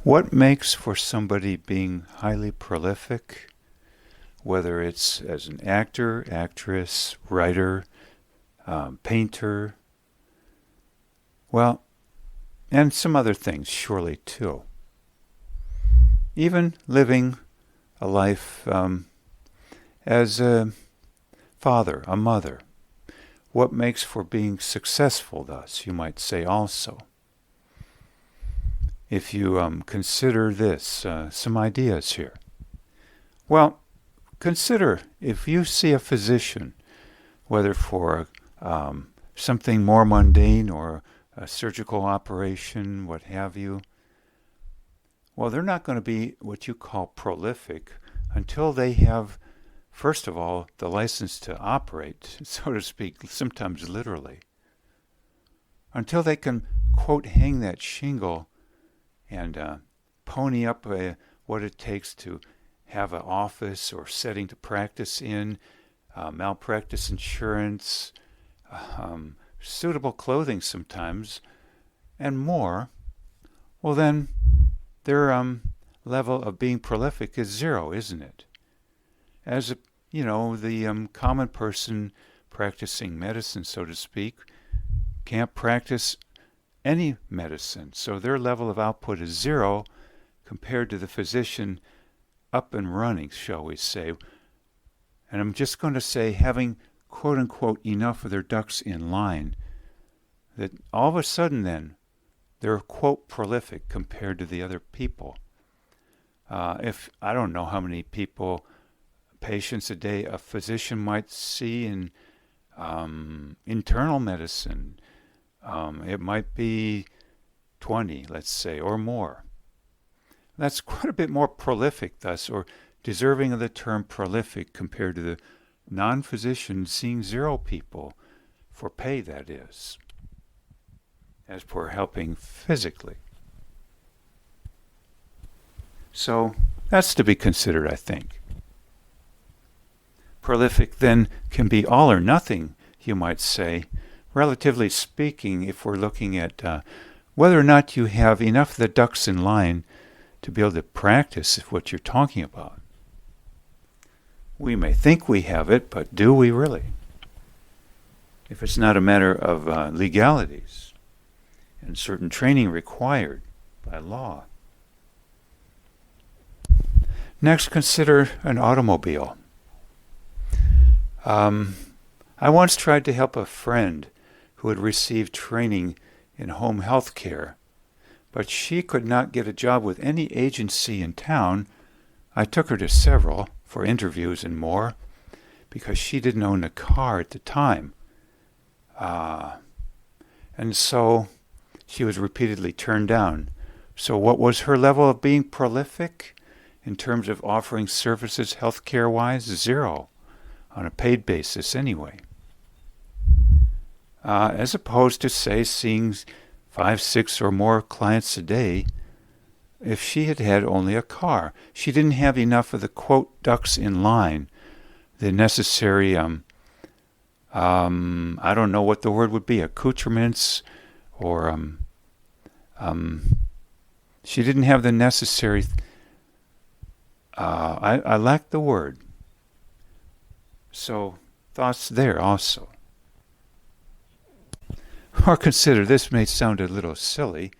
What makes for somebody being highly prolific, whether it's as an actor, actress, writer, painter, well, and some other things surely too. Even living a life as a father, a mother. What makes for being successful, thus, you might say also. If you consider this, some ideas here. Well, consider if you see a physician, whether for something more mundane or a surgical operation, what have you, well, they're not going to be what you call prolific until they have, first of all, the license to operate, so to speak, sometimes literally. Until they can, quote, hang that shingle and pony up what it takes to have an office or setting to practice in, malpractice insurance, suitable clothing sometimes, and more, well then their level of being prolific is zero, isn't it? As the common person practicing medicine, so to speak, can't practice any medicine, so their level of output is zero compared to the physician up and running, shall we say. And I'm just going to say having, quote unquote, enough of their ducks in line, that all of a sudden then they're, quote, prolific compared to the other people. If I don't know how many patients a day a physician might see in internal medicine, it might be 20, let's say, or more. That's quite a bit more prolific, thus, or deserving of the term prolific compared to the non-physician seeing zero people, for pay, that is, as for helping physically. So that's to be considered, I think. Prolific then can be all or nothing, you might say, relatively speaking, if we're looking at whether or not you have enough of the ducks in line to be able to practice what you're talking about. We may think we have it, but do we really? If it's not a matter of legalities and certain training required by law. Next, consider an automobile. I once tried to help a friend who had received training in home health care, but she could not get a job with any agency in town. I took her to several for interviews and more because she didn't own a car at the time. And so she was repeatedly turned down. So what was her level of being prolific in terms of offering services healthcare-wise? Zero, on a paid basis anyway. As opposed to, say, seeing 5, 6 or more clients a day, if she had had only a car. She didn't have enough of the, quote, ducks in line, the necessary, I don't know what the word would be, accoutrements, or she didn't have the necessary, I lacked the word. So, thoughts there also. Or consider, this may sound a little silly,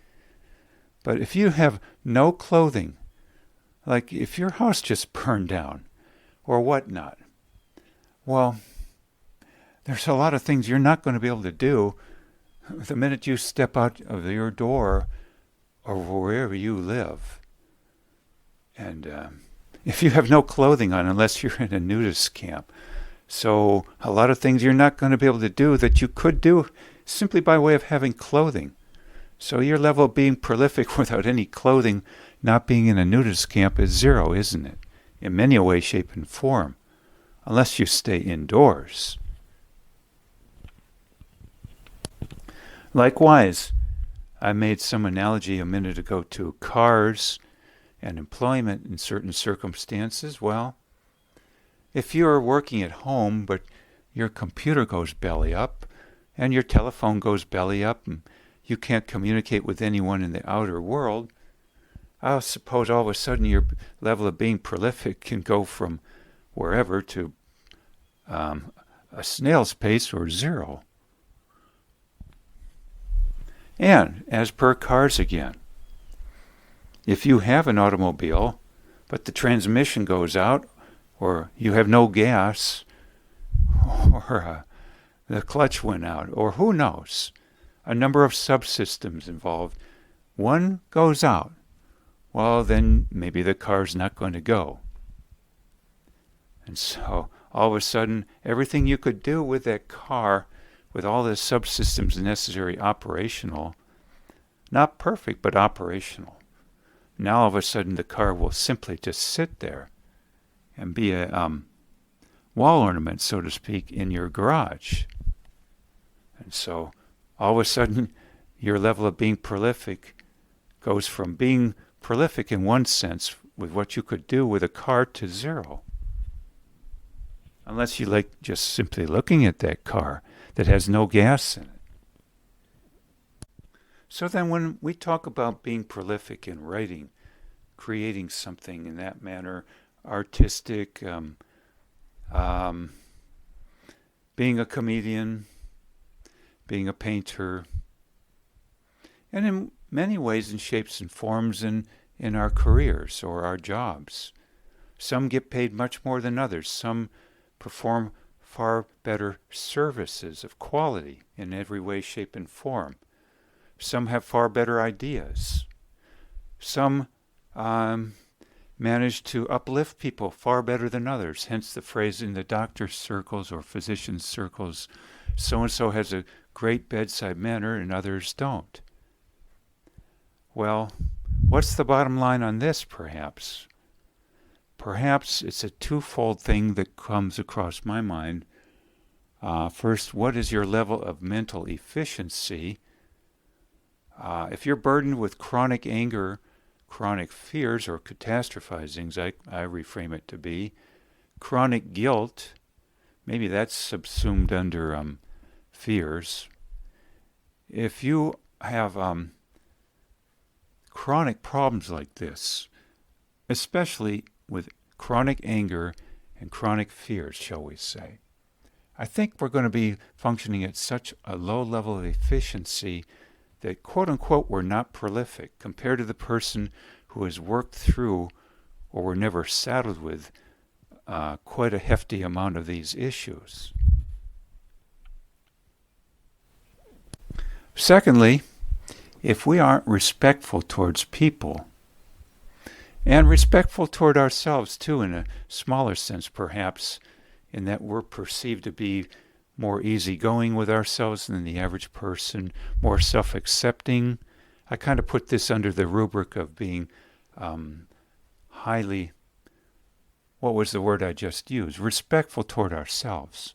but if you have no clothing, like if your house just burned down or whatnot, well, there's a lot of things you're not going to be able to do the minute you step out of your door or wherever you live. And if you have no clothing on, unless you're in a nudist camp, so a lot of things you're not going to be able to do that you could do simply by way of having clothing. So your level of being prolific without any clothing, not being in a nudist camp, is zero, isn't it? In many a way, shape, and form, unless you stay indoors. Likewise, I made some analogy a minute ago to cars and employment in certain circumstances. Well, if you're working at home, but your computer goes belly up, and your telephone goes belly up, and you can't communicate with anyone in the outer world, I suppose all of a sudden your level of being prolific can go from wherever to a snail's pace or zero. And as per cars again, if you have an automobile, but the transmission goes out, or you have no gas, or the clutch went out, or who knows, a number of subsystems involved, one goes out, well, then maybe the car's not going to go. And so all of a sudden, everything you could do with that car, with all the subsystems necessary operational, not perfect, but operational. Now all of a sudden the car will simply just sit there and be a wall ornament, so to speak, in your garage. And so all of a sudden your level of being prolific goes from being prolific in one sense with what you could do with a car to zero. Unless you like just simply looking at that car that has no gas in it. So then when we talk about being prolific in writing, creating something in that manner, artistic, being a comedian, being a painter, and in many ways and shapes and forms in our careers or our jobs. Some get paid much more than others. Some perform far better services of quality in every way, shape, and form. Some have far better ideas. Some manage to uplift people far better than others, hence the phrase in the doctor's circles or physician's circles, so-and-so has a great bedside manner and others don't. Well, what's the bottom line on this, perhaps? Perhaps it's a twofold thing that comes across my mind. First, what is your level of mental efficiency? If you're burdened with chronic anger, chronic fears, or catastrophizings, I reframe it to be, chronic guilt, maybe that's subsumed under fears. If you have chronic problems like this, especially with chronic anger and chronic fears, shall we say, I think we're going to be functioning at such a low level of efficiency that, quote-unquote, we're not prolific compared to the person who has worked through or were never saddled with quite a hefty amount of these issues. Secondly, if we aren't respectful towards people, and respectful toward ourselves too, in a smaller sense perhaps, in that we're perceived to be more easygoing with ourselves than the average person, more self-accepting. I kind of put this under the rubric of being highly, what was the word I just used? Respectful toward ourselves.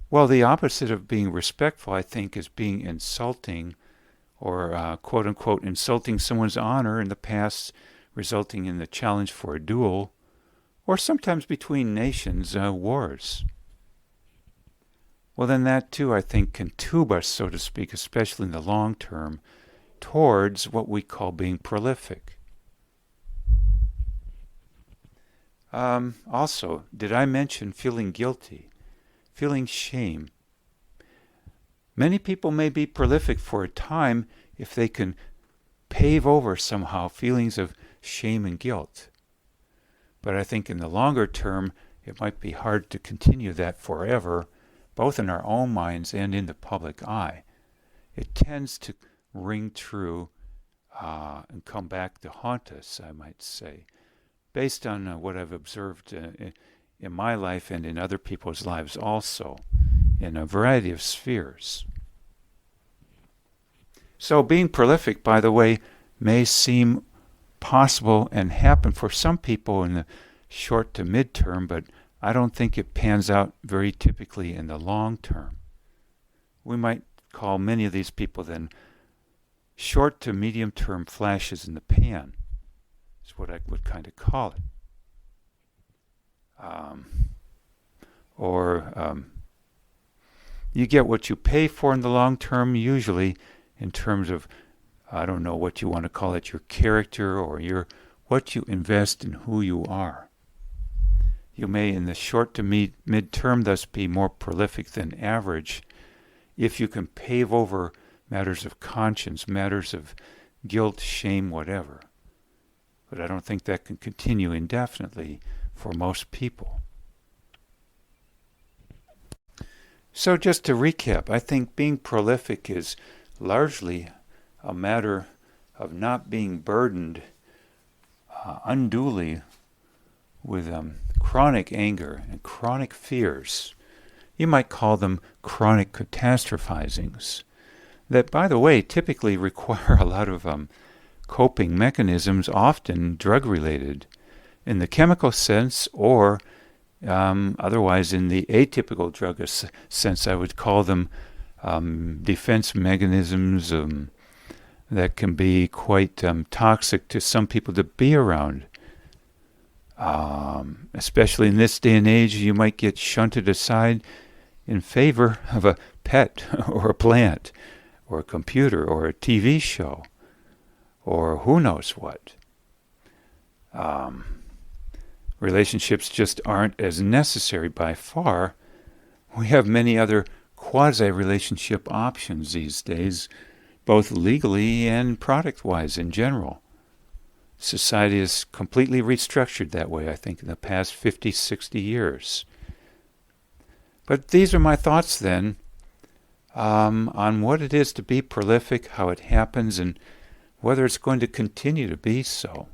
Well, the opposite of being respectful, I think, is being insulting or quote-unquote insulting someone's honor in the past, resulting in the challenge for a duel, or sometimes between nations, wars. Well, then that too, I think, can tube us, so to speak, especially in the long term, towards what we call being prolific. Also, did I mention feeling guilty, feeling shame? Many people may be prolific for a time if they can pave over somehow feelings of shame and guilt. But I think in the longer term, it might be hard to continue that forever, both in our own minds and in the public eye. It tends to ring true and come back to haunt us, I might say, based on what I've observed in my life and in other people's lives also, in a variety of spheres. So being prolific, by the way, may seem possible and happen for some people in the short to mid-term, but I don't think it pans out very typically in the long term. We might call many of these people then short to medium-term flashes in the pan. Is what I would kind of call it. You get what you pay for in the long term, usually in terms of I don't know what you want to call it, your character or what you invest in who you are. You may in the short to mid-term thus be more prolific than average if you can pave over matters of conscience, matters of guilt, shame, whatever. But I don't think that can continue indefinitely for most people. So just to recap, I think being prolific is largely a matter of not being burdened unduly with chronic anger and chronic fears. You might call them chronic catastrophizings that, by the way, typically require a lot of coping mechanisms, often drug-related, in the chemical sense or otherwise in the atypical drug sense. I would call them defense mechanisms that can be quite toxic to some people to be around. Especially in this day and age, you might get shunted aside in favor of a pet or a plant or a computer or a TV show or who knows what. Relationships just aren't as necessary by far. We have many other quasi-relationship options these days, both legally and product-wise in general. Society is completely restructured that way, I think, in the past 50, 60 years. But these are my thoughts then on what it is to be prolific, how it happens, and whether it's going to continue to be so.